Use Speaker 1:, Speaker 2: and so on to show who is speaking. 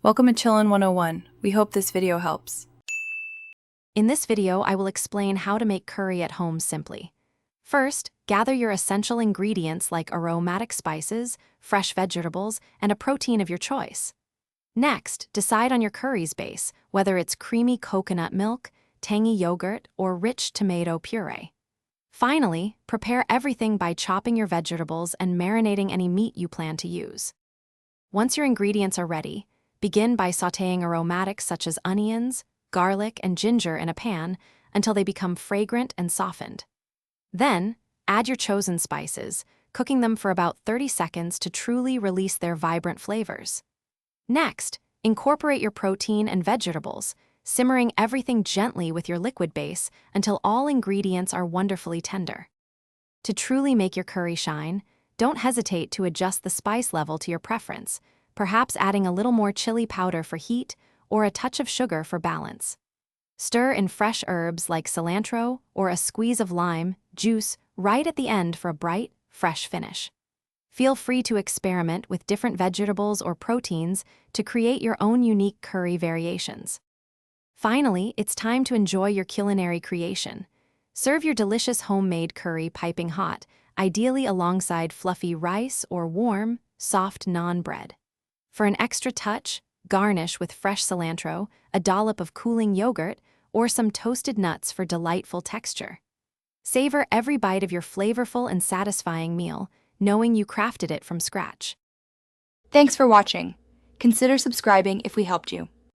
Speaker 1: Welcome to Chillin' 101. We hope this video helps.
Speaker 2: In this video, I will explain how to make curry at home simply. First, gather your essential ingredients like aromatic spices, fresh vegetables, and a protein of your choice. Next, decide on your curry's base, whether it's creamy coconut milk, tangy yogurt, or rich tomato puree. Finally, prepare everything by chopping your vegetables and marinating any meat you plan to use. Once your ingredients are ready, begin by sautéing aromatics such as onions, garlic, and ginger in a pan until they become fragrant and softened. Then, add your chosen spices, cooking them for about 30 seconds to truly release their vibrant flavors. Next, incorporate your protein and vegetables, simmering everything gently with your liquid base until all ingredients are wonderfully tender. To truly make your curry shine, don't hesitate to adjust the spice level to your preference, perhaps adding a little more chili powder for heat or a touch of sugar for balance. Stir in fresh herbs like cilantro or a squeeze of lime juice right at the end for a bright, fresh finish. Feel free to experiment with different vegetables or proteins to create your own unique curry variations. Finally, it's time to enjoy your culinary creation. Serve your delicious homemade curry piping hot, ideally alongside fluffy rice or warm, soft naan bread. For an extra touch, garnish with fresh cilantro, a dollop of cooling yogurt, or some toasted nuts for delightful texture. Savor every bite of your flavorful and satisfying meal, knowing you crafted it from scratch.
Speaker 3: Thanks for watching. Consider subscribing if we helped you.